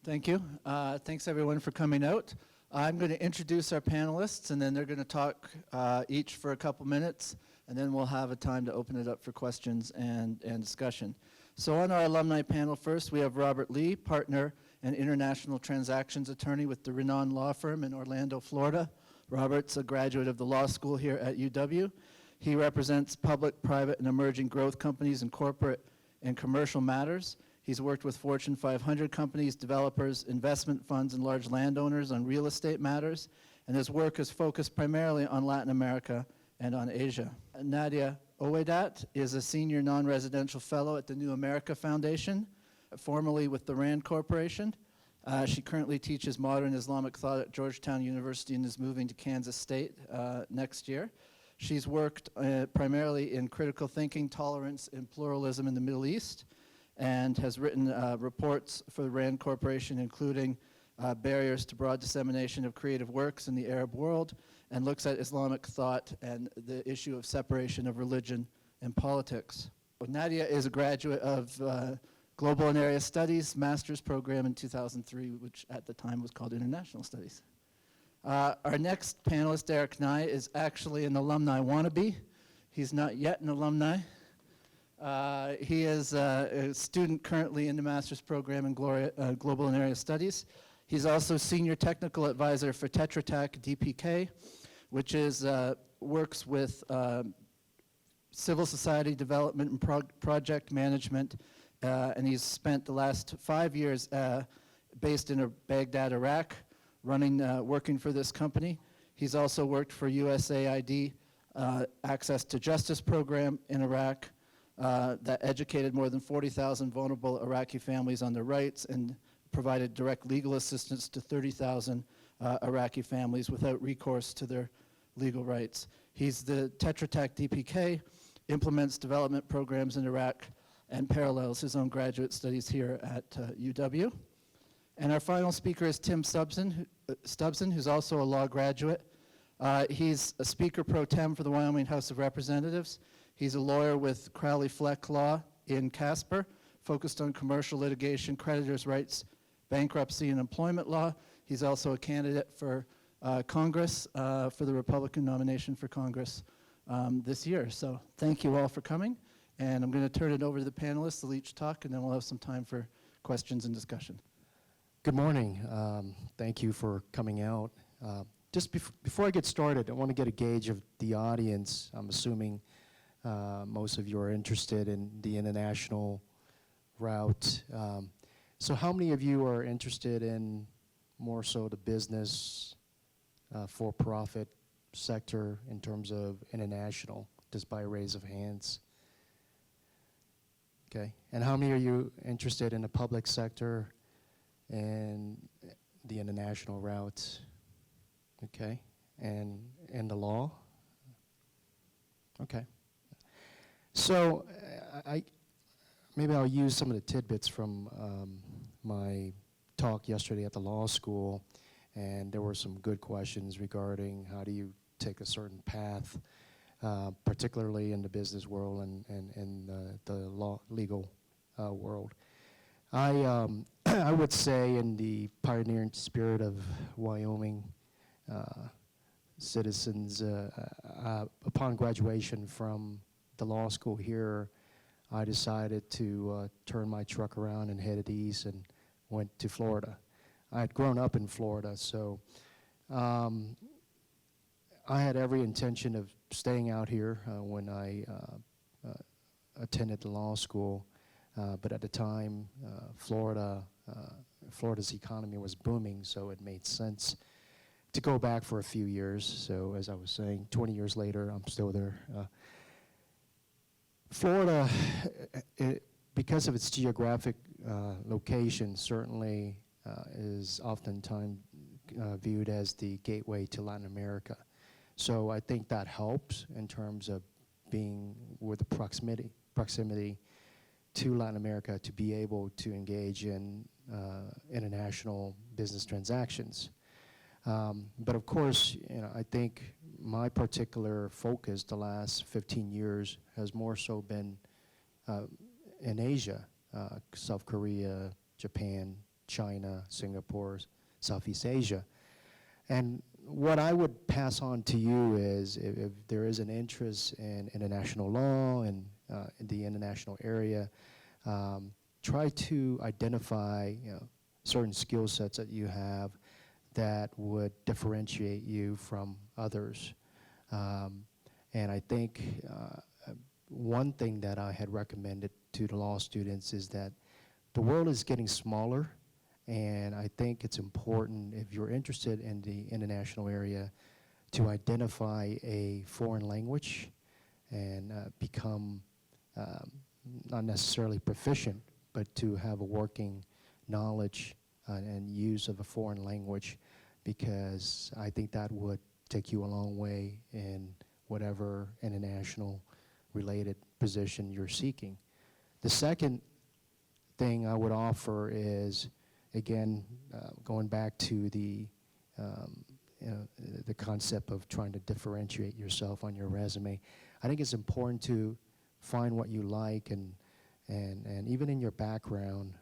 Thank you. Thanks everyone for coming out. I'm going to introduce our panelists, and then they're going to talk each for a couple minutes, and then we'll have a time to open it up for questions and discussion. So on our alumni panel first, we have Robert Lee, partner and international transactions attorney with the renowned law firm in Orlando, Florida. Robert's a graduate of the law school here at UW. He represents public, private, and emerging growth companies in corporate and commercial matters. He's worked with Fortune 500 companies, developers, investment funds, and large landowners on real estate matters, and his work is focused primarily on Latin America and on Asia. Nadia Oweidat is a senior non-residential fellow at the New America Foundation, formerly with the RAND Corporation. She currently teaches modern Islamic thought at Georgetown University and is moving to Kansas State next year. She's worked primarily in critical thinking, tolerance, and pluralism in the Middle East, and has written reports for the RAND Corporation, including barriers to broad dissemination of creative works in the Arab world, and looks at Islamic thought and the issue of separation of religion and politics. Nadia is a graduate of Global and Area Studies master's program in 2003, which at the time was called International Studies. Our next panelist, Eric Nigh, is actually an alumni wannabe. He's not yet an alumni. He is a student currently in the master's program in Global and Area Studies. He's also senior technical advisor for Tetra Tech DPK, which is works with civil society development and project management, and he's spent the last 5 years based in Baghdad, Iraq, working for this company. He's also worked for USAID Access to Justice program in Iraq that educated more than 40,000 vulnerable Iraqi families on their rights and provided direct legal assistance to 30,000 Iraqi families without recourse to their legal rights. He's the Tetra Tech DPK, implements development programs in Iraq, and parallels his own graduate studies here at UW. And our final speaker is Tim Stubson, who's also a law graduate. He's a speaker pro tem for the Wyoming House of Representatives. He's a lawyer with Crowley Fleck Law in Casper, focused on commercial litigation, creditors' rights, bankruptcy, and employment law. He's also a candidate for Congress, for the Republican nomination for Congress this year. So thank you all for coming. And I'm going to turn it over to the panelists. They'll each talk, and then we'll have some time for questions and discussion. Good morning. Thank you for coming out. Just before I get started, I want to get a gauge of the audience. I'm assuming most of you are interested in the international route. So how many of you are interested in more so the business for-profit sector in terms of international, just by a raise of hands? Okay. And how many are you interested in the public sector and the international route? Okay. And the law? Okay. So maybe I'll use some of the tidbits from my talk yesterday at the law school, and there were some good questions regarding how do you take a certain path, particularly in the business world and the legal world. I would say in the pioneering spirit of Wyoming citizens, upon graduation from the law school here, I decided to turn my truck around and headed east and went to Florida. I had grown up in Florida, so I had every intention of staying out here when I attended the law school, but at the time, Florida's economy was booming, so it made sense to go back for a few years. So as I was saying, 20 years later, I'm still there. Florida, because of its geographic location, certainly is oftentimes viewed as the gateway to Latin America. So I think that helps in terms of being with the proximity to Latin America to be able to engage in international business transactions. But of course, I think my particular focus the last 15 years has more so been in Asia, South Korea, Japan, China, Singapore, Southeast Asia. And what I would pass on to you is if there is an interest in international law and in the international area, try to identify certain skill sets that you have that would differentiate you from others. And I think one thing that I had recommended to the law students is that the world is getting smaller, and I think it's important, if you're interested in the international area, to identify a foreign language and become not necessarily proficient, but to have a working knowledge and use of a foreign language, because I think that would take you a long way in whatever international related position you're seeking. The second thing I would offer is, again, going back to the concept of trying to differentiate yourself on your resume. I think it's important to find what you like, and even in your background,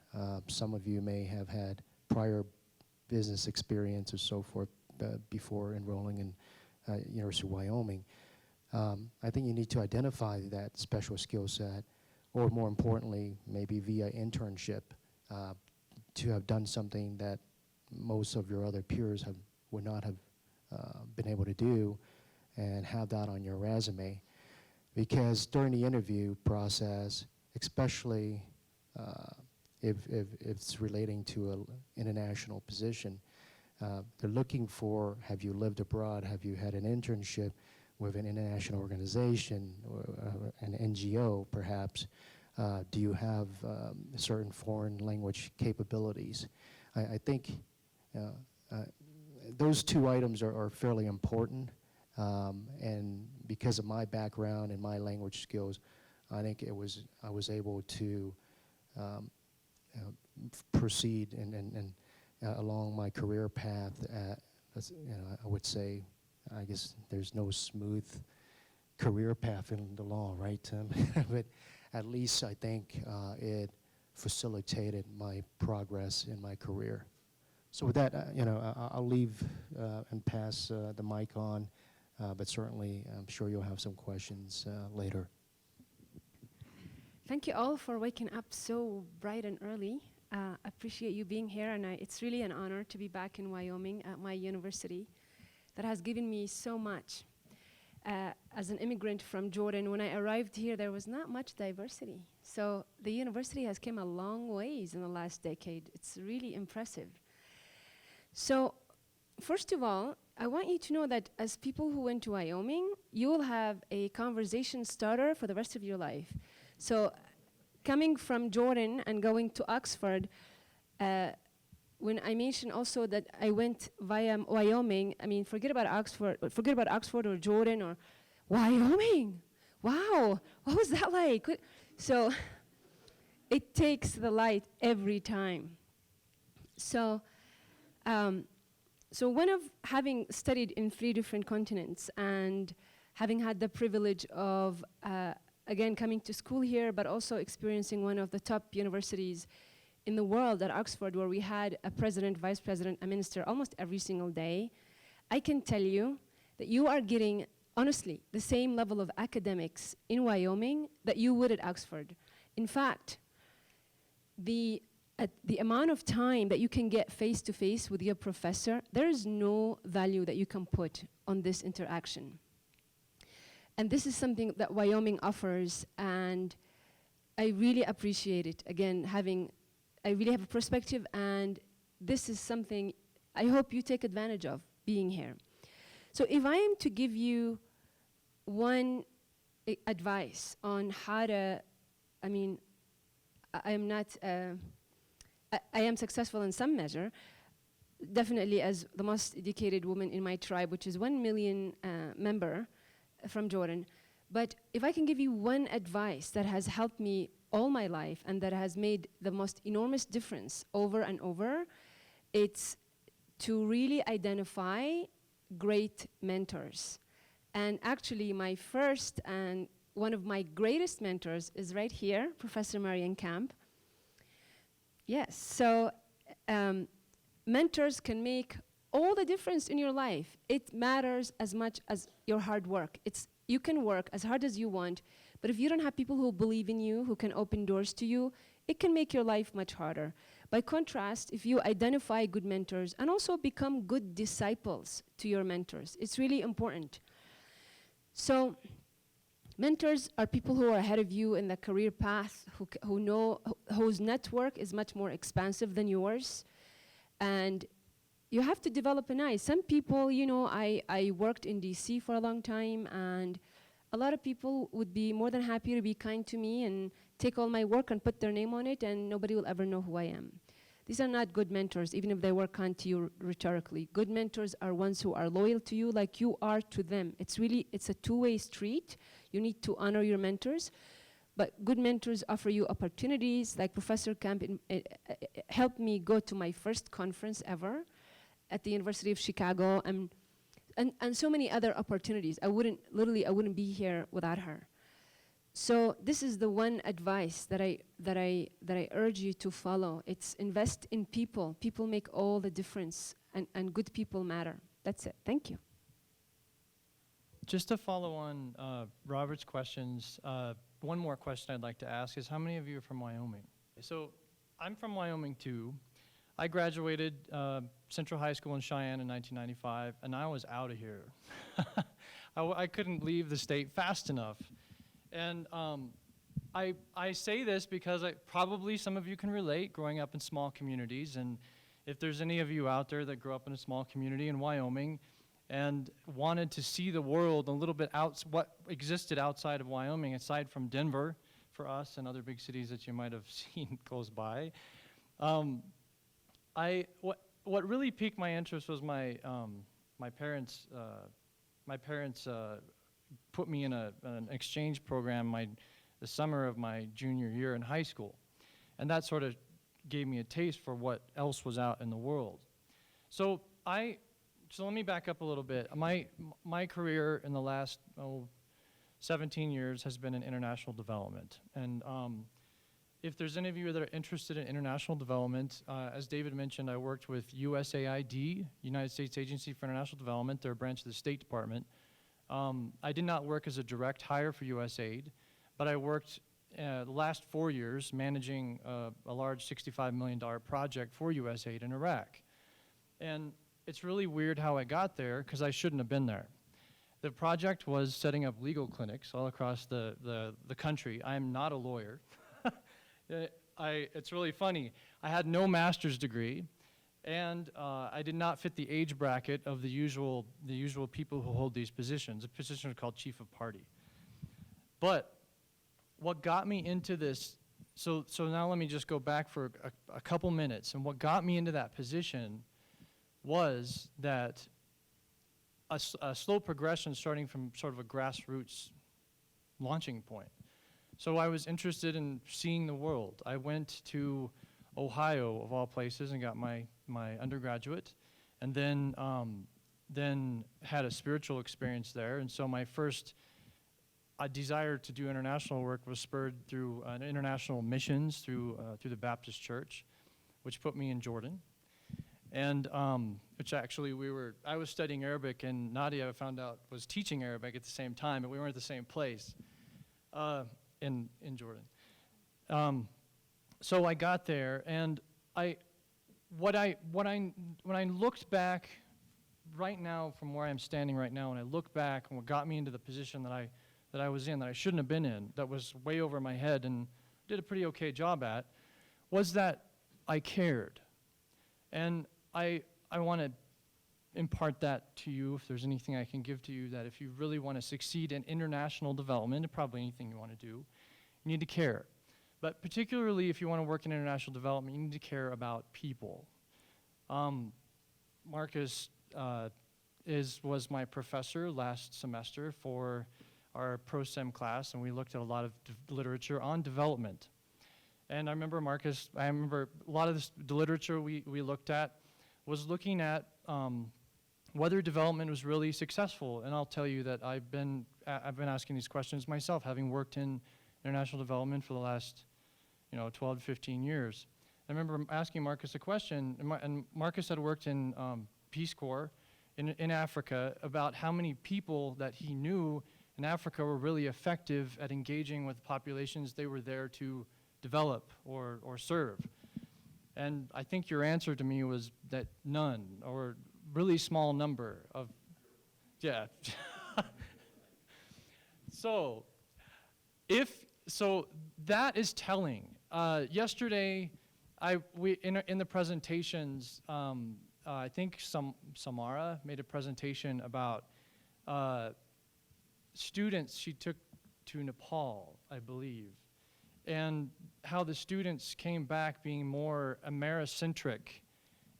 some of you may have had prior business experience or so forth before enrolling in University of Wyoming. I think you need to identify that special skill set, or more importantly, maybe via internship, to have done something that most of your other peers would not have been able to do, and have that on your resume. Because during the interview process, especially if it's relating to an international position, they're looking for, have you lived abroad? Have you had an internship with an international organization or an NGO, perhaps? Do you have certain foreign language capabilities? I think those two items are fairly important, and because of my background and my language skills, I think I was able to proceed and along my career path. I would say, I guess there's no smooth career path in the law, right, Tim? But at least I think it facilitated my progress in my career. So with that, I'll leave and pass the mic on, but certainly I'm sure you'll have some questions later. Thank you all for waking up so bright and early. Appreciate you being here, and it's really an honor to be back in Wyoming at my university that has given me so much. As an immigrant from Jordan, when I arrived here, there was not much diversity. So the university has come a long ways in the last decade. It's really impressive. So first of all, I want you to know that as people who went to Wyoming, you will have a conversation starter for the rest of your life. So coming from Jordan and going to Oxford, when I mentioned also that I went via Wyoming, I mean, forget about Oxford or Jordan or Wyoming. Wow, what was that like? So it takes the light every time. So, one of having studied in 3 different continents and having had the privilege of, again, coming to school here, but also experiencing one of the top universities in the world at Oxford, where we had a president, vice president, a minister almost every single day, I can tell you that you are getting, honestly, the same level of academics in Wyoming that you would at Oxford. In fact, the amount of time that you can get face-to-face with your professor, there is no value that you can put on this interaction. And this is something that Wyoming offers, and I really appreciate it. Again, I really have a perspective, and this is something I hope you take advantage of being here. So if I am to give you one advice on how to, I am successful in some measure, definitely as the most educated woman in my tribe, which is 1 million member from Jordan. But if I can give you one advice that has helped me all my life and that has made the most enormous difference over and over, it's to really identify great mentors. And actually, my first and one of my greatest mentors is right here, Professor Marian Camp. Yes, so mentors can make all the difference in your life. It matters as much as your hard work. You can work as hard as you want, but if you don't have people who believe in you, who can open doors to you, it can make your life much harder. By contrast, if you identify good mentors and also become good disciples to your mentors, it's really important. So mentors are people who are ahead of you in the career path, whose network is much more expansive than yours. And you have to develop an eye. Some people, I worked in DC for a long time, and a lot of people would be more than happy to be kind to me and take all my work and put their name on it, and nobody will ever know who I am. These are not good mentors, even if they were kind to you rhetorically. Good mentors are ones who are loyal to you like you are to them. It's a two-way street. You need to honor your mentors. But good mentors offer you opportunities, like Professor Camp helped me go to my first conference ever at the University of Chicago, and so many other opportunities. I wouldn't be here without her. So this is the one advice that I urge you to follow. It's invest in people. People make all the difference, and good people matter. That's it. Thank you. Just to follow on Robert's questions, one more question I'd like to ask is, how many of you are from Wyoming? So I'm from Wyoming too. I graduated Central High School in Cheyenne in 1995, and I was out of here. I couldn't leave the state fast enough. And I say this because probably some of you can relate growing up in small communities, and if there's any of you out there that grew up in a small community in Wyoming and wanted to see the world a little bit what existed outside of Wyoming, aside from Denver for us and other big cities that you might have seen close by, what really piqued my interest was my parents put me in an exchange program the summer of my junior year in high school, and that sort of gave me a taste for what else was out in the world. So let me back up a little bit. My career in the last 17 years has been in international development, and if there's any of you that are interested in international development, as David mentioned, I worked with USAID, United States Agency for International Development. They're a branch of the State Department. I did not work as a direct hire for USAID, but I worked the last 4 years managing a large $65 million project for USAID in Iraq. And it's really weird how I got there, because I shouldn't have been there. The project was setting up legal clinics all across the country. I am not a lawyer. It's really funny. I had no master's degree, and I did not fit the age bracket of the usual people who hold these positions. The position is called chief of party. But what got me into this, so now let me just go back for a couple minutes, and what got me into that position was that a slow progression starting from sort of a grassroots launching point. So I was interested in seeing the world. I went to Ohio, of all places, and got my undergraduate, and then had a spiritual experience there. And so my first desire to do international work was spurred through international missions through the Baptist Church, which put me in Jordan. And which actually I was studying Arabic, and Nadia, I found out, was teaching Arabic at the same time, but we weren't at the same place in Jordan. So I got there, and when I looked back right now from where I'm standing right now, and I look back and what got me into the position that I was in, that I shouldn't have been in, that was way over my head and did a pretty okay job at, was that I cared. And I want to impart that to you, if there's anything I can give to you, that if you really want to succeed in international development, and probably anything you want to do, you need to care. But particularly if you want to work in international development, you need to care about people. Marcus was my professor last semester for our pro-STEM class, and we looked at a lot of literature on development. And I remember a lot of the literature we looked at was looking at whether development was really successful. And I'll tell you that I've been asking these questions myself, having worked in international development for the last 12 to 15 years. I remember asking Marcus a question, and Marcus had worked in Peace Corps in Africa about how many people that he knew in Africa were really effective at engaging with populations they were there to develop or serve. And I think your answer to me was that none, or really small number of, yeah. So that is telling. Yesterday, in the presentations, I think Samara made a presentation about students she took to Nepal, I believe, and how the students came back being more Americentric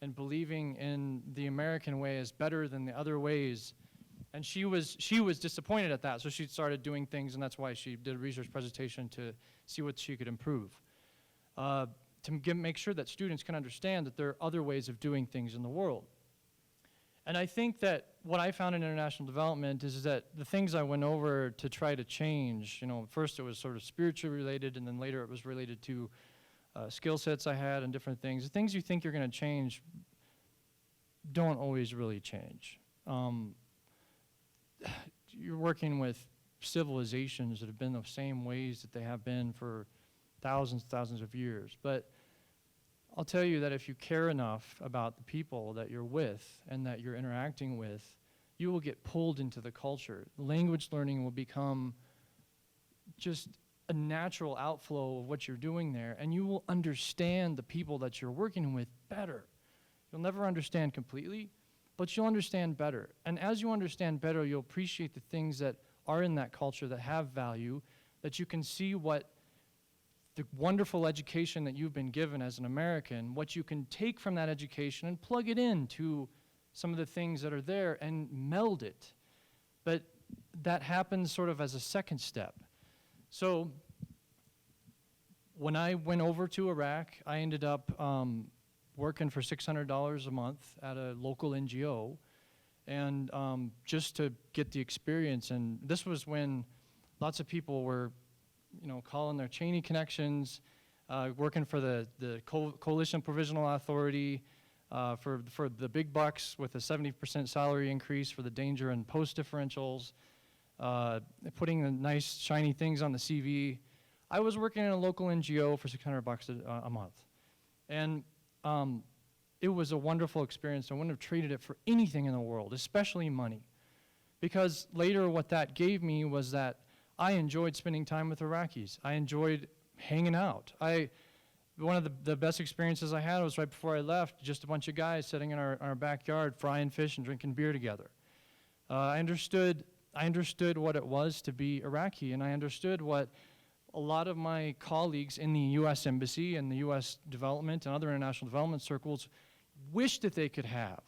and believing in the American way as better than the other ways. And she was disappointed at that, so she started doing things, and that's why she did a research presentation to see what she could improve. To make sure that students can understand that there are other ways of doing things in the world. And I think that what I found in international development is that the things I went over to try to change, first it was sort of spiritually related, and then later it was related to skill sets I had and different things. The things you think you're going to change don't always really change. You're working with civilizations that have been the same ways that they have been for thousands of years. But I'll tell you that if you care enough about the people that you're with and that you're interacting with, you will get pulled into the culture. Language learning will become just a natural outflow of what you're doing there, and you will understand the people that you're working with better. You'll never understand completely, but you'll understand better. And as you understand better, you'll appreciate the things that are in that culture that have value, that you can see what the wonderful education that you've been given as an American, what you can take from that education and plug it into some of the things that are there and meld it. But that happens sort of as a second step. So when I went over to Iraq, I ended up working for $600 a month at a local NGO, and just to get the experience. And this was when lots of people were calling their Cheney connections, working for the Coalition Provisional Authority for the big bucks with a 70% salary increase for the danger and post differentials, putting the nice shiny things on the CV. I was working in a local NGO for $600 a month. And it was a wonderful experience. I wouldn't have traded it for anything in the world, especially money. Because later what that gave me was that I enjoyed spending time with Iraqis. I enjoyed hanging out. One of the best experiences I had was right before I left, just a bunch of guys sitting in our backyard frying fish and drinking beer together. I understood what it was to be Iraqi, and I understood what a lot of my colleagues in the U.S. Embassy and the U.S. development and other international development circles wished that they could have.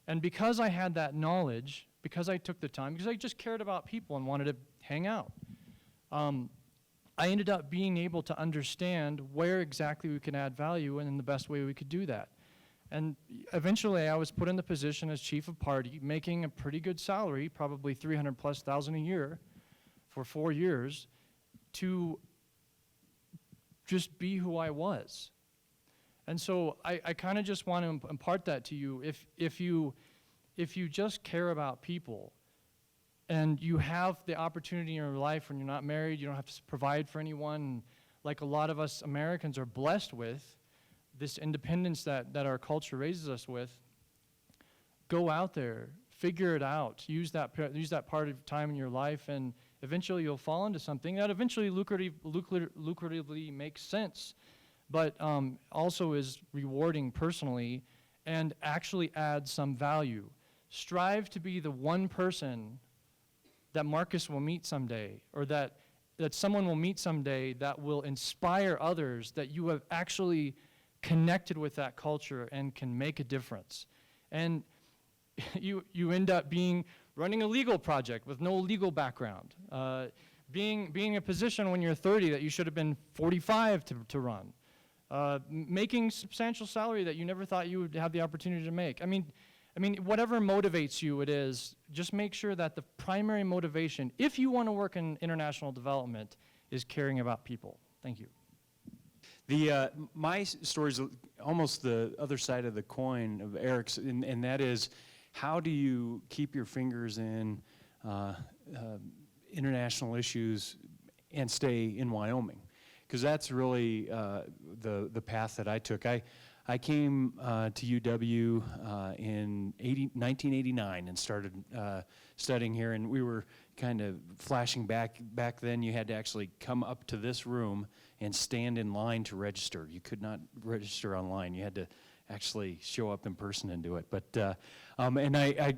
And because I had that knowledge, because I took the time, because I just cared about people and wanted to hang out, I ended up being able to understand where exactly we can add value and in the best way we could do that. And eventually I was put in the position as chief of party, making a pretty good salary, probably $300,000+ a year for 4 years, to just be who I was. And so I kind of just want to impart that to you. If you just care about people and you have the opportunity in your life when you're not married, you don't have to provide for anyone, like a lot of us Americans are blessed with, this independence that our culture raises us with, go out there, figure it out, use that part of time in your life, and eventually you'll fall into something that eventually lucratively makes sense, but also is rewarding personally and actually adds some value. Strive to be the one person that Marcus will meet someday, or that someone will meet someday that will inspire others, that you have actually connected with that culture and can make a difference. And you end up running a legal project with no legal background, being in a position when you're 30 that you should have been 45 to run, making substantial salary that you never thought you would have the opportunity to make. I mean, whatever motivates you, it is, just make sure that the primary motivation, if you want to work in international development, is caring about people. Thank you. My story is almost the other side of the coin of Eric's, and that is, how do you keep your fingers in international issues and stay in Wyoming? Because that's really the path that I took. I came to UW in 1989 and started studying here, and we were kind of flashing back. Back then, you had to actually come up to this room and stand in line to register. You could not register online. You had to actually show up in person and do it. But and I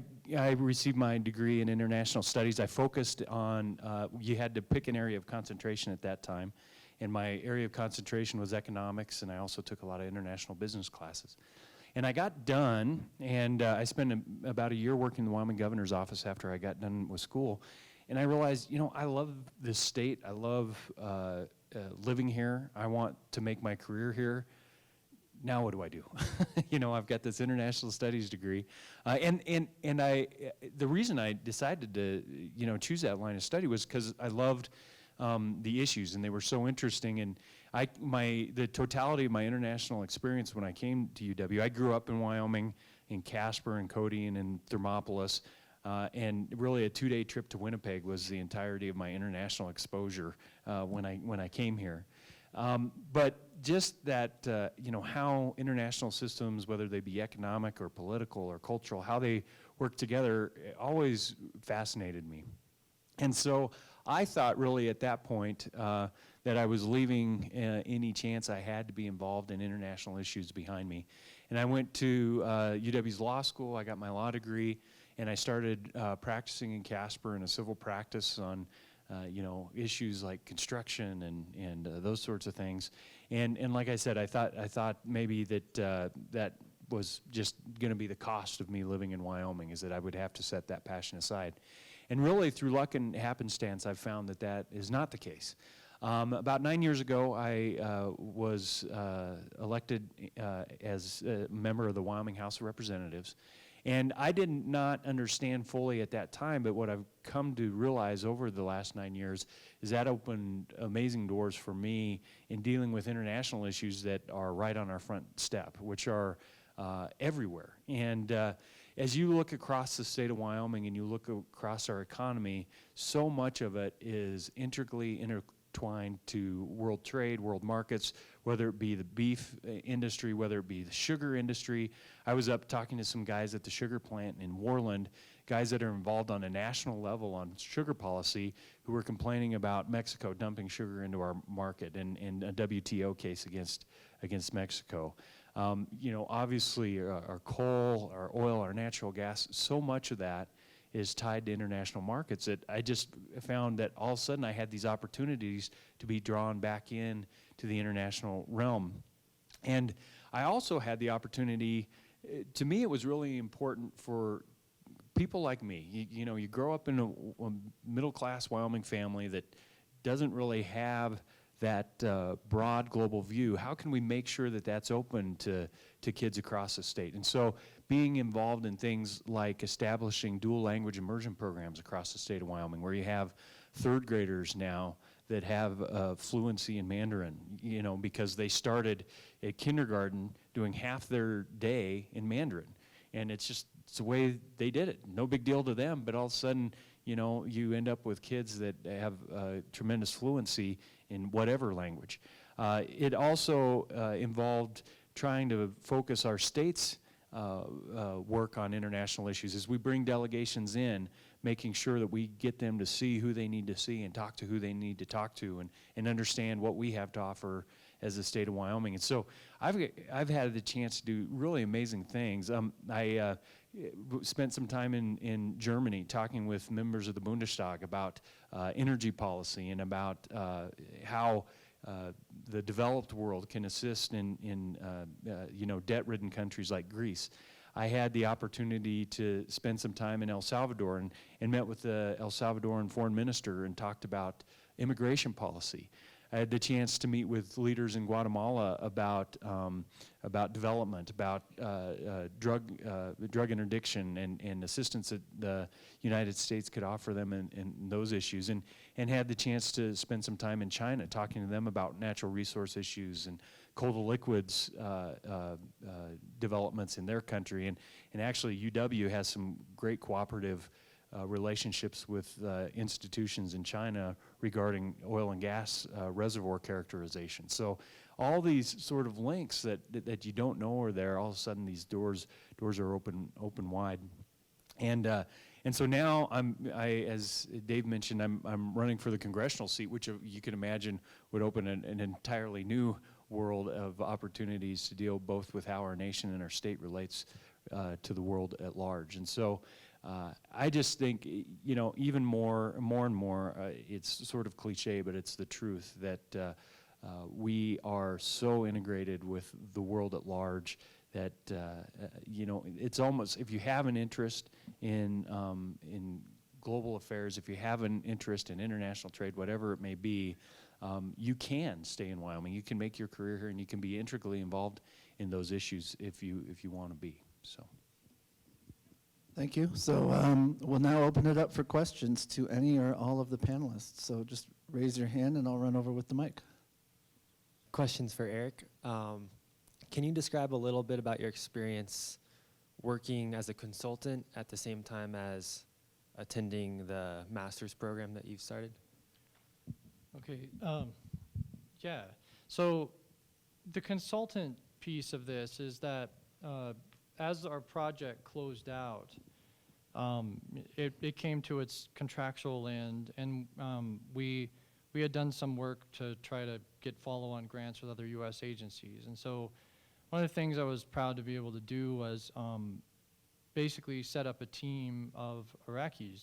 received my degree in international studies. I focused on, you had to pick an area of concentration at that time, and my area of concentration was economics, and I also took a lot of international business classes. And I got done, and I spent about a year working in the Wyoming governor's office after I got done with school. And I realized, you know, I love this state. I love living here. I want to make my career here. Now what do I do? You know, I've got this international studies degree. And the reason I decided to, you know, choose that line of study was because I loved the issues, and they were so interesting. And the totality of my international experience when I came to UW, I grew up in Wyoming, in Casper and Cody and in Thermopolis, and really a 2-day trip to Winnipeg was the entirety of my international exposure when I came here. But just that, you know, how international systems, whether they be economic or political or cultural, how they work together, always fascinated me. And so I thought really at that point that I was leaving any chance I had to be involved in international issues behind me. And I went to UW's law school. I got my law degree, and I started practicing in Casper in a civil practice on you know, issues like construction and those sorts of things. And like I said, I thought maybe that that was just going to be the cost of me living in Wyoming, is that I would have to set that passion aside. And really, through luck and happenstance, I've found that that is not the case. About 9 years ago, I was elected as a member of the Wyoming House of Representatives. And I did not understand fully at that time, but what I've come to realize over the last 9 years is that opened amazing doors for me in dealing with international issues that are right on our front step, which are everywhere. And as you look across the state of Wyoming and you look across our economy, so much of it is intricately intertwined to world trade, world markets, whether it be the beef industry, whether it be the sugar industry. I was up talking to some guys at the sugar plant in Worland, guys that are involved on a national level on sugar policy, who were complaining about Mexico dumping sugar into our market and a WTO case against Mexico. You know, obviously our coal, our oil, our natural gas, so much of that is tied to international markets that I just found that all of a sudden I had these opportunities to be drawn back in to the international realm. And I also had the opportunity, to me it was really important for people like me. You know, you grow up in a middle-class Wyoming family that doesn't really have that broad global view. How can we make sure that that's open to kids across the state? And so being involved in things like establishing dual language immersion programs across the state of Wyoming, where you have third graders now that have fluency in Mandarin, you know, because they started at kindergarten doing half their day in Mandarin. And it's the way they did it. No big deal to them, but all of a sudden, you know, you end up with kids that have tremendous fluency in whatever language. It also involved trying to focus our state's work on international issues. As we bring delegations in, making sure that we get them to see who they need to see and talk to who they need to talk to, and understand what we have to offer as the state of Wyoming. And so I've had the chance to do really amazing things. I spent some time in Germany talking with members of the Bundestag about energy policy and about how the developed world can assist in you know, debt-ridden countries like Greece. I had the opportunity to spend some time in El Salvador and met with the El Salvadoran foreign minister and talked about immigration policy. I had the chance to meet with leaders in Guatemala about development, about drug interdiction and assistance that the United States could offer them in those issues, and had the chance to spend some time in China talking to them about natural resource issues and coal to liquids developments in their country. And actually UW has some great cooperative relationships with institutions in China regarding oil and gas reservoir characterization. So all these sort of links that you don't know are there, all of a sudden these doors are open wide. And so now as Dave mentioned, I'm running for the congressional seat, which you can imagine would open an entirely new world of opportunities to deal both with how our nation and our state relates to the world at large. And so I just think, you know, even more and more, it's sort of cliche, but it's the truth that we are so integrated with the world at large that you know, it's almost, if you have an interest in global affairs, if you have an interest in international trade, whatever it may be, you can stay in Wyoming. You can make your career here, and you can be integrally involved in those issues if you want to be. So. Thank you. So we'll now open it up for questions to any or all of the panelists. So just raise your hand and I'll run over with the mic. Questions for Eric. Can you describe a little bit about your experience working as a consultant at the same time as attending the master's program that you've started? Okay, yeah. So the consultant piece of this is that as our project closed out, it came to its contractual end, and we had done some work to try to get follow-on grants with other U.S. agencies. And so one of the things I was proud to be able to do was basically set up a team of Iraqi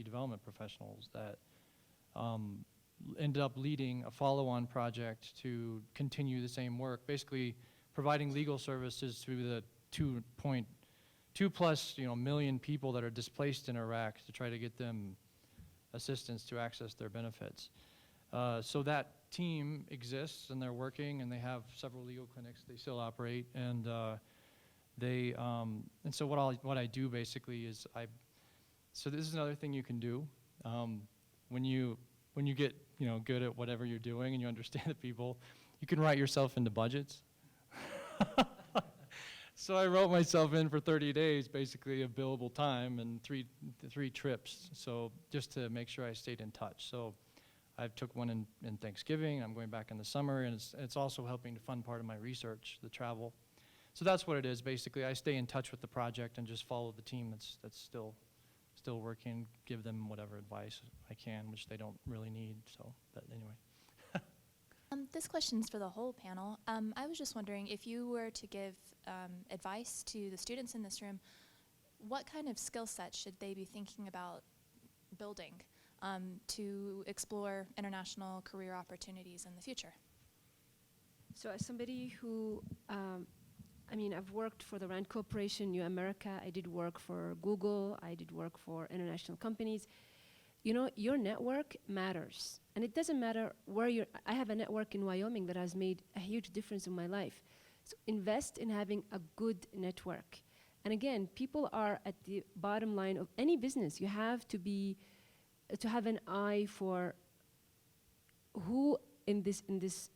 development professionals that ended up leading a follow-on project to continue the same work, basically providing legal services to the 2+ million people that are displaced in Iraq to try to get them assistance to access their benefits. So that team exists, and they're working, and they have several legal clinics they still operate, and so what I do basically is so this is another thing you can do when you get good at whatever you're doing and you understand the people, you can write yourself into budgets. So I wrote myself in for 30 days, basically of billable time and three trips. So just to make sure I stayed in touch. So I took one in Thanksgiving. I'm going back in the summer, and it's also helping to fund part of my research, the travel. So that's what it is basically. I stay in touch with the project and just follow the team that's still working, give them whatever advice I can, which they don't really need. So, but anyway. This question's for the whole panel. I was just wondering if you were to give advice to the students in this room, what kind of skill sets should they be thinking about building to explore international career opportunities in the future? So as somebody who, I've worked for the RAND Corporation, New America. I did work for Google. I did work for international companies. Your network matters. And it doesn't matter where you're. I have a network in Wyoming that has made a huge difference in my life. So invest in having a good network. And again, people are at the bottom line of any business. You have to have an eye for who in this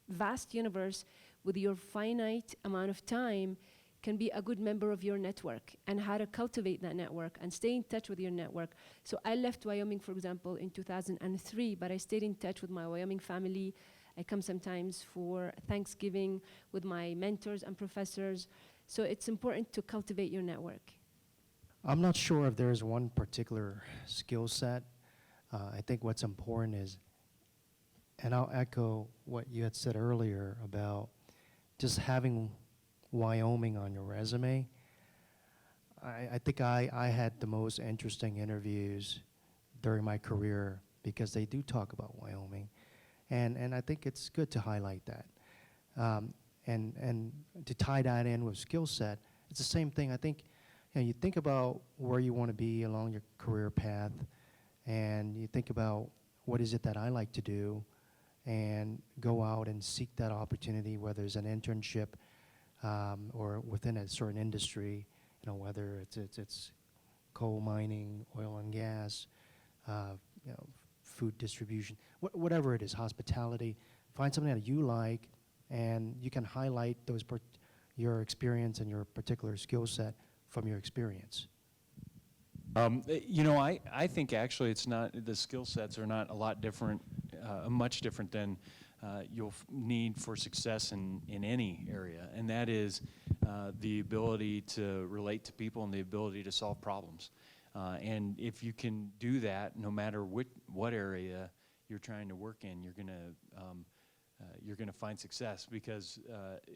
vast universe with your finite amount of time can be a good member of your network, and how to cultivate that network and stay in touch with your network. So I left Wyoming, for example, in 2003, but I stayed in touch with my Wyoming family. I come sometimes for Thanksgiving with my mentors and professors. So it's important to cultivate your network. I'm not sure if there's one particular skill set. I think what's important is, and I'll echo what you had said earlier about just having Wyoming on your resume. I think I had the most interesting interviews during my career because they do talk about Wyoming. And I think it's good to highlight that. And to tie that in with skill set, it's the same thing. I think you think about where you want to be along your career path, and you think about what is it that I like to do, and go out and seek that opportunity, whether it's an internship or within a certain industry, whether it's coal mining, oil and gas, food distribution, whatever it is, hospitality. Find something that you like and you can highlight your experience and your particular skill set from your experience. You know, I think actually it's not, the skill sets are not a lot different, much different than you'll need for success in any area, and that is the ability to relate to people and the ability to solve problems. And if you can do that, no matter what area you're trying to work in, you're gonna find success, because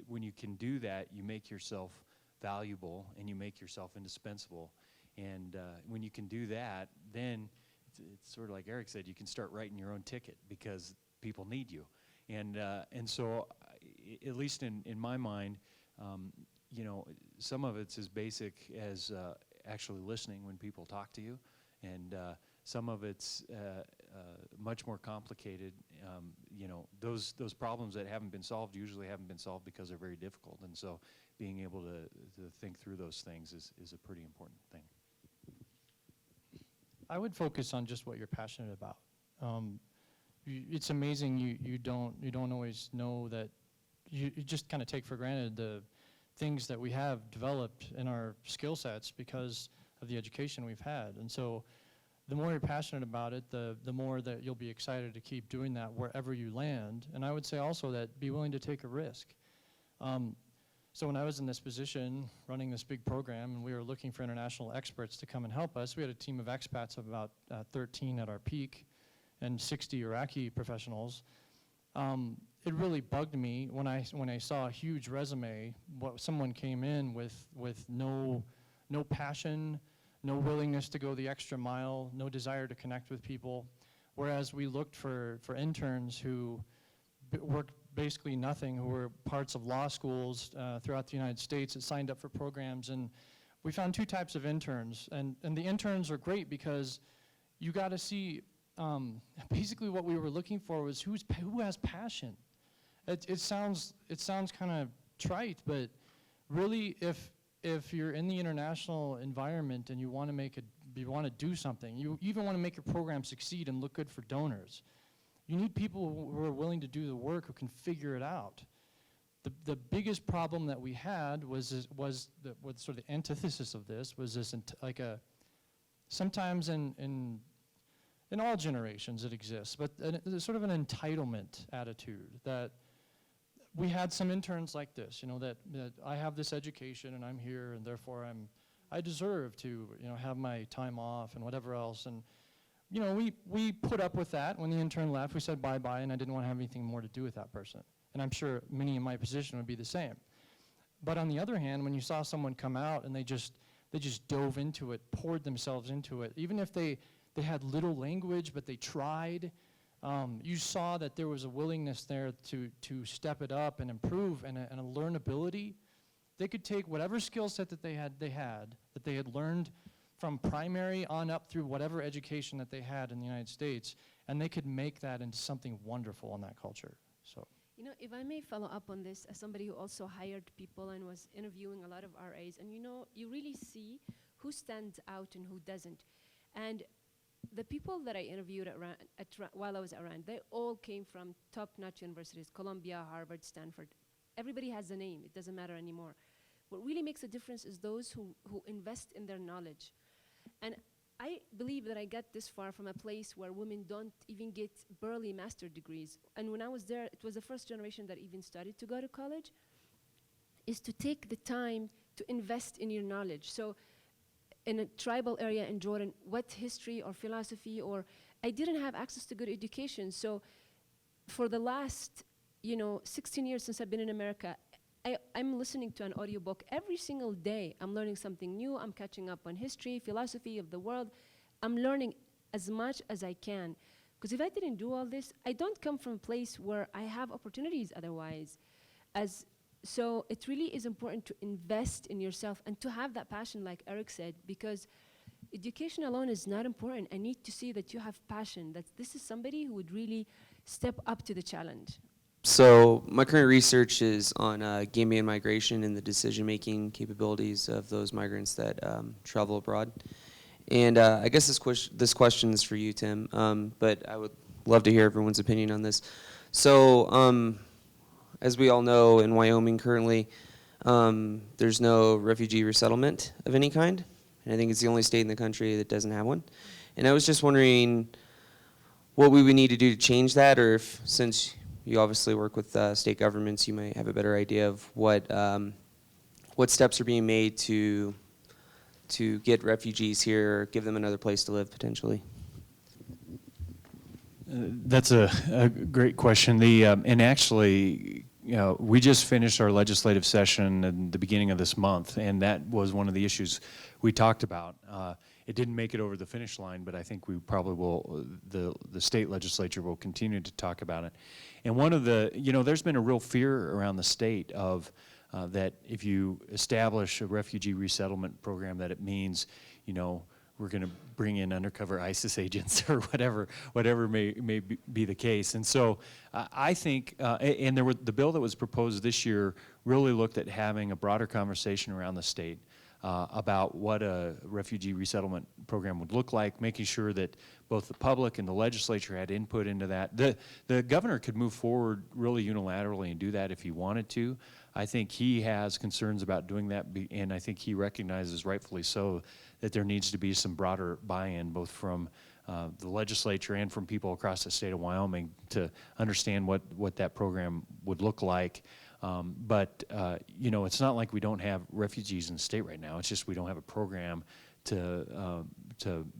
when you can do that, you make yourself valuable and you make yourself indispensable. And when you can do that, then it's sort of like Eric said, you can start writing your own ticket because people need you. And so, at least in my mind, you know, some of it's as basic as actually listening when people talk to you, and some of it's much more complicated. You know, those problems that haven't been solved usually haven't been solved because they're very difficult, and so being able to think through those things is a pretty important thing. I would focus on just what you're passionate about. It's amazing you don't always know that. You just kind of take for granted the things that we have developed in our skill sets because of the education we've had. And so the more you're passionate about it, the more that you'll be excited to keep doing that wherever you land. And I would say also that be willing to take a risk. So when I was in this position, running this big program, and we were looking for international experts to come and help us, we had a team of expats of about 13 at our peak and 60 Iraqi professionals. It really bugged me when I saw a huge resume, someone came in with no passion, no willingness to go the extra mile, no desire to connect with people, whereas we looked for interns who worked basically nothing, who were parts of law schools throughout the United States that signed up for programs. And we found two types of interns. And the interns are great because you got to see, basically what we were looking for was who has passion. It sounds kind of trite, but really if you're in the international environment and you want to do something, you even want to make your program succeed and look good for donors, you need people who are willing to do the work, who can figure it out. The biggest problem that we had was sort of the antithesis of this was this sometimes in all generations it exists, but there's sort of an entitlement attitude that we had some interns like this, you know, that I have this education and I'm here and therefore I deserve to, you know, have my time off and whatever else. And you know, we put up with that. When the intern left, we said bye-bye, and I didn't want to have anything more to do with that person. And I'm sure many in my position would be the same. But on the other hand, when you saw someone come out and they just dove into it, poured themselves into it, even if they had little language, but they tried, you saw that there was a willingness there to step it up and improve and a learnability. They could take whatever skill set that they had learned from primary on up through whatever education that they had in the United States, and they could make that into something wonderful in that culture. So, You know, if I may follow up on this, as somebody who also hired people and was interviewing a lot of RAs, and you know, you really see who stands out and who doesn't. And the people that I interviewed while I was around, they all came from top-notch universities, Columbia, Harvard, Stanford. Everybody has a name, it doesn't matter anymore. What really makes a difference is those who invest in their knowledge. And I believe that I got this far from a place where women don't even get barely master's degrees. And when I was there, it was the first generation that even started to go to college, is to take the time to invest in your knowledge. So in a tribal area in Jordan, what history or philosophy I didn't have access to good education. So for the last, 16 years since I've been in America, I'm listening to an audiobook every single day. I'm learning something new. I'm catching up on history, philosophy of the world. I'm learning as much as I can. Because if I didn't do all this, I don't come from a place where I have opportunities otherwise. So it really is important to invest in yourself and to have that passion, like Eric said, because education alone is not important. I need to see that you have passion, that this is somebody who would really step up to the challenge. So my current research is on Gambian migration and the decision-making capabilities of those migrants that travel abroad. And I guess this question is for you, Tim, but I would love to hear everyone's opinion on this. So as we all know, in Wyoming currently, there's no refugee resettlement of any kind. And I think it's the only state in the country that doesn't have one. And I was just wondering what we would need to do to change that, or if, since you obviously work with state governments, you might have a better idea of what steps are being made to get refugees here, or give them another place to live potentially. That's a great question. And actually, we just finished our legislative session in the beginning of this month, and that was one of the issues we talked about. It didn't make it over the finish line, but I think we probably will, the state legislature will continue to talk about it. And one of the, there's been a real fear around the state of that if you establish a refugee resettlement program, that it means, we're going to bring in undercover ISIS agents or whatever may be the case. And so I think, and the bill that was proposed this year really looked at having a broader conversation around the state about what a refugee resettlement program would look like, making sure that both the public and the legislature had input into that. The governor could move forward really unilaterally and do that if he wanted to. I think he has concerns about doing that, and I think he recognizes, rightfully so, that there needs to be some broader buy-in, both from the legislature and from people across the state of Wyoming, to understand what that program would look like. But it's not like we don't have refugees in the state right now. It's just we don't have a program to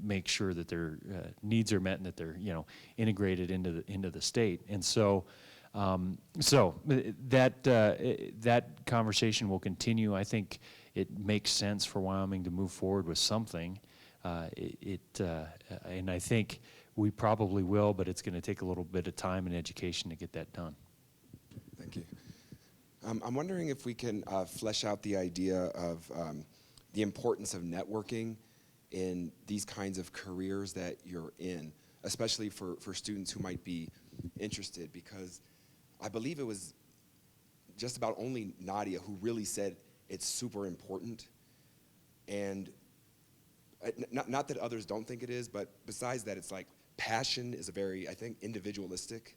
make sure that their needs are met and that they're integrated into the state. And so that conversation will continue. I think it makes sense for Wyoming to move forward with something. And I think we probably will, but it's going to take a little bit of time and education to get that done. Thank you. I'm wondering if we can flesh out the idea of the importance of networking in these kinds of careers that you're in, especially for students who might be interested, because I believe it was just about only Nadia who really said it's super important. And not that others don't think it is, but besides that, it's like passion is a very, I think, individualistic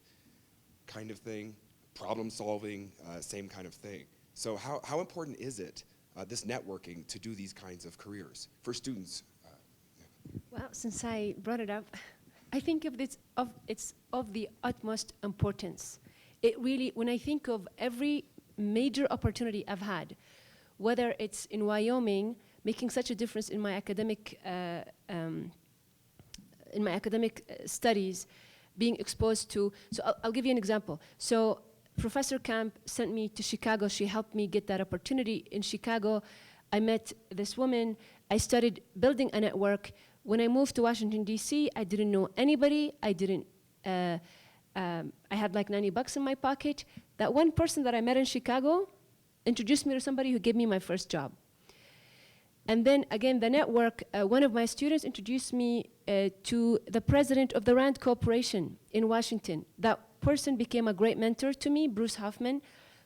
kind of thing. Problem solving, same kind of thing. So how important is it, this networking, to do these kinds of careers for students? Well, since I brought it up, I think it's of the utmost importance. It really, when I think of every major opportunity I've had, whether it's in Wyoming, making such a difference in my academic studies, being exposed to. So I'll give you an example. So Professor Camp sent me to Chicago. She helped me get that opportunity in Chicago. I met this woman. I started building a network. When I moved to Washington, D.C., I didn't know anybody. I had like $90 in my pocket. That one person that I met in Chicago introduced me to somebody who gave me my first job. And then again, the network, one of my students introduced me to the president of the Rand Corporation in Washington. That person became a great mentor to me, Bruce Hoffman,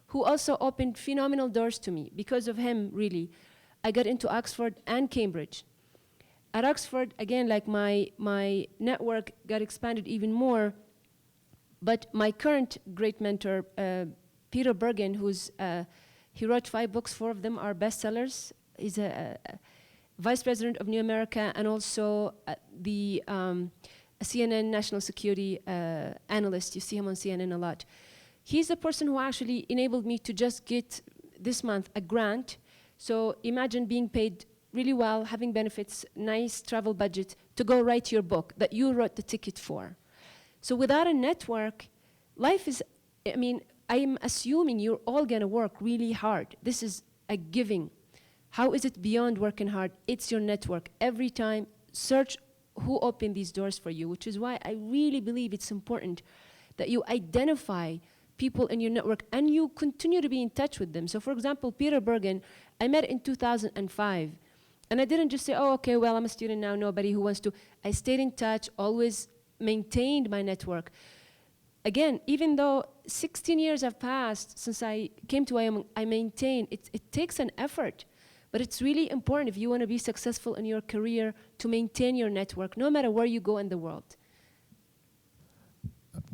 who also opened phenomenal doors to me. Because of him, really, I got into Oxford and Cambridge. At Oxford, again, like my network got expanded even more, but my current great mentor, Peter Bergen, he wrote 5 books, 4 of them are bestsellers. He's a vice president of New America and also the CNN national security analyst. You see him on CNN a lot. He's the person who actually enabled me to just get this month a grant. So imagine being paid really well, having benefits, nice travel budget to go write your book that you wrote the ticket for. So without a network, life is, I'm assuming you're all gonna work really hard. This is a giving. How is it beyond working hard? It's your network. Every time, search who opened these doors for you, which is why I really believe it's important that you identify people in your network and you continue to be in touch with them. So for example, Peter Bergen, I met in 2005. And I didn't just say, oh, okay, well, I'm a student now, nobody who wants to. I stayed in touch, always maintained my network. Again, even though 16 years have passed since I came to Wyoming, I maintain, it takes an effort. But it's really important if you want to be successful in your career to maintain your network, no matter where you go in the world.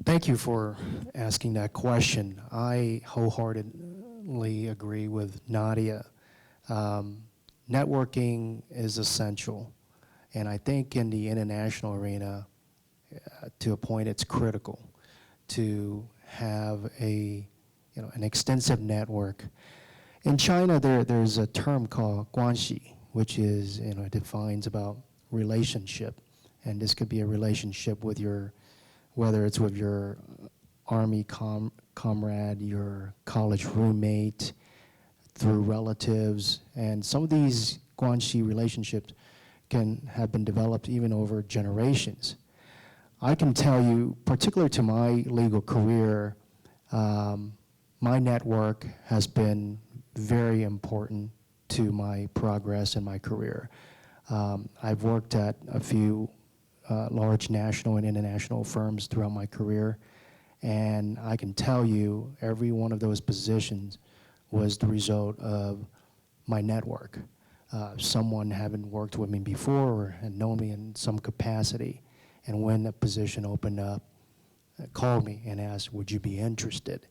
Thank you for asking that question. I wholeheartedly agree with Nadia. Networking is essential, and I think in the international arena, to a point, it's critical to have an extensive network. In China, there's a term called guanxi, which is, defines about relationship, and this could be a relationship with whether it's with your army comrade, your college roommate, through relatives, and some of these guanxi relationships can have been developed even over generations. I can tell you, particular to my legal career, my network has been very important to my progress in my career. I've worked at a few large national and international firms throughout my career, and I can tell you every one of those positions was the result of my network. Someone having worked with me before or had known me in some capacity, and when the position opened up, called me and asked, would you be interested?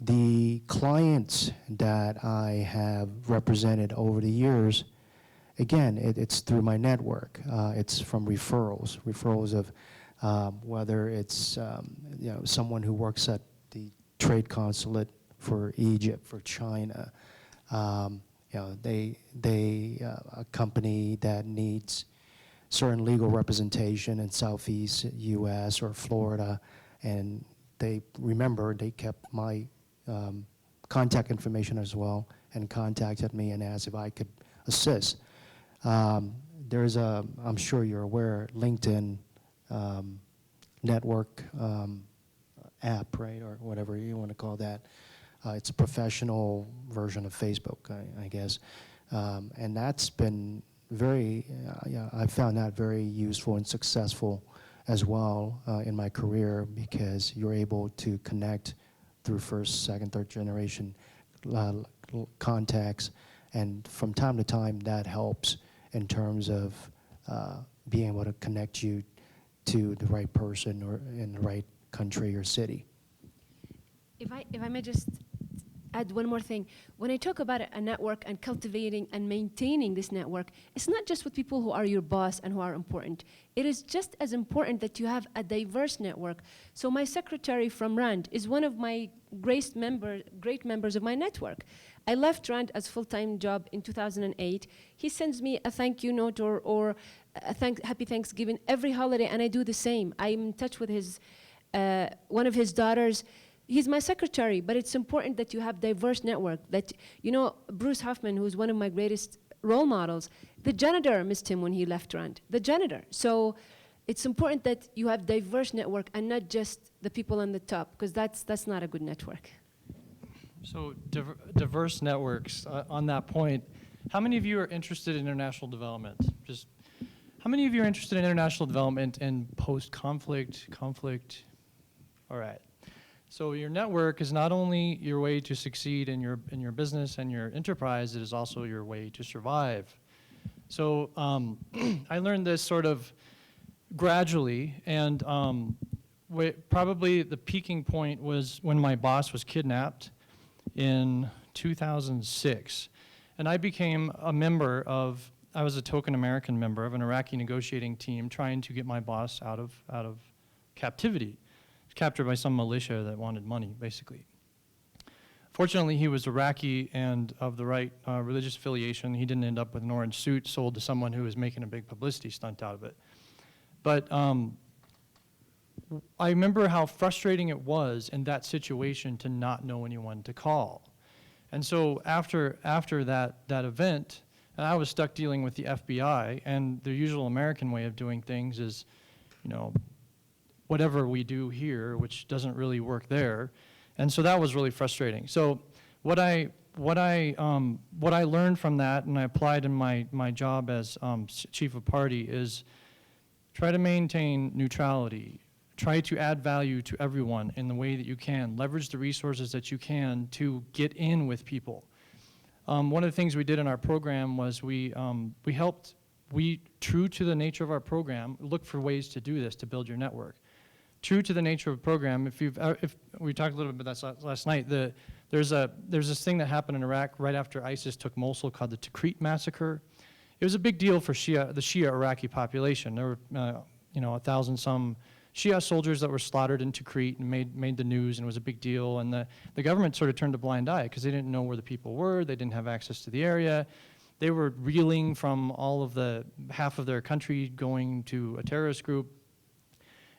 The clients that I have represented over the years, again, it's through my network. It's from referrals of whether it's someone who works at the trade consulate for Egypt, for China, a company that needs certain legal representation in Southeast U.S. or Florida, and they kept my contact information as well and contacted me and asked if I could assist. There's I'm sure you're aware, LinkedIn network app, right, or whatever you want to call that. It's a professional version of Facebook, I guess. And that's been I found that very useful and successful as well in my career, because you're able to connect through first, second, third generation contacts, and from time to time that helps in terms of being able to connect you to the right person or in the right country or city. If I may just add one more thing. When I talk about a network and cultivating and maintaining this network, it's not just with people who are your boss and who are important. It is just as important that you have a diverse network. So my secretary from RAND is one of my great members of my network. I left RAND as full-time job in 2008. He sends me a thank you note or a happy Thanksgiving every holiday, and I do the same. I'm in touch with one of his daughters. He's my secretary, but it's important that you have diverse network. That, Bruce Hoffman, who's one of my greatest role models, the janitor missed him when he left RAND, the janitor. So it's important that you have diverse network and not just the people on the top, because that's not a good network. So diverse networks, on that point, how many of you are interested in international development? How many of you are interested in international development and post-conflict, conflict? All right. So your network is not only your way to succeed in your business and your enterprise, it is also your way to survive. So I learned this sort of gradually, and probably the peaking point was when my boss was kidnapped in 2006. And I became I was a token American member of an Iraqi negotiating team trying to get my boss out of captivity. Captured by some militia that wanted money, basically. Fortunately, he was Iraqi and of the right religious affiliation. He didn't end up with an orange suit sold to someone who was making a big publicity stunt out of it. But I remember how frustrating it was in that situation to not know anyone to call. And so after that event, and I was stuck dealing with the FBI, and the usual American way of doing things is, whatever we do here, which doesn't really work there. And so that was really frustrating. So what I learned from that, and I applied in my job as chief of party, is try to maintain neutrality. Try to add value to everyone in the way that you can. Leverage the resources that you can to get in with people. One of the things we did in our program was we true to the nature of our program, look for ways to do this, to build your network. true to the nature of the program, if we talked a little bit about that last night, there's this thing that happened in Iraq right after ISIS took Mosul called the Tikrit massacre. It was a big deal for the Shia Iraqi population. There were 1,000 some Shia soldiers that were slaughtered in Tikrit and made the news, and it was a big deal. And the government sort of turned a blind eye because they didn't know where the people were. They didn't have access to the area. They were reeling from all of half of their country going to a terrorist group.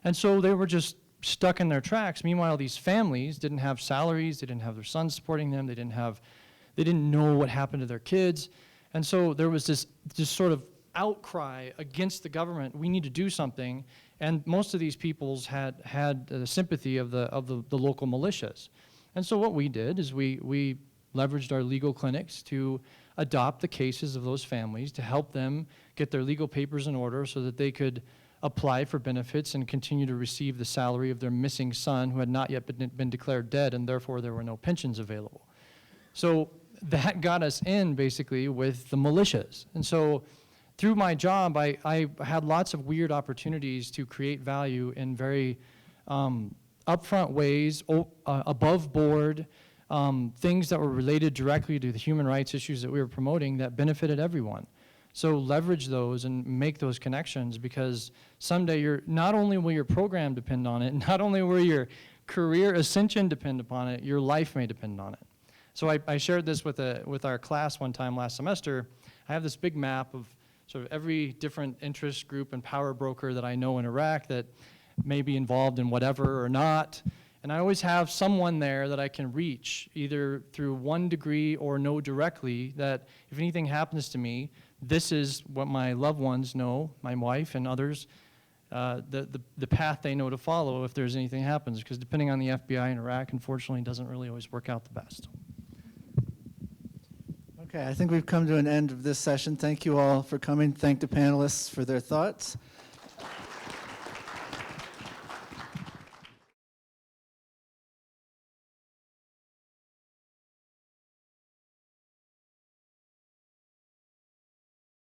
And so they were just stuck in their tracks. Meanwhile, these families didn't have salaries. They didn't have their sons supporting them. They didn't know what happened to their kids. And so there was this sort of outcry against the government. We need to do something. And most of these peoples had the sympathy of the local militias. And so what we did is we leveraged our legal clinics to adopt the cases of those families, to help them get their legal papers in order so that they could apply for benefits and continue to receive the salary of their missing son who had not yet been declared dead, and therefore there were no pensions available. So that got us in basically with the militias. And so through my job, I had lots of weird opportunities to create value in very upfront ways, above board, things that were related directly to the human rights issues that we were promoting that benefited everyone. So leverage those and make those connections, because someday not only will your program depend on it, not only will your career ascension depend upon it, your life may depend on it. So I shared this with our class one time last semester. I have this big map of sort of every different interest group and power broker that I know in Iraq that may be involved in whatever or not. And I always have someone there that I can reach, either through one degree or know directly, that if anything happens to me, this is what my loved ones know, my wife and others, the path they know to follow if there's anything happens. Because depending on the FBI in Iraq, unfortunately, it doesn't really always work out the best. Okay, I think we've come to an end of this session. Thank you all for coming. Thank the panelists for their thoughts.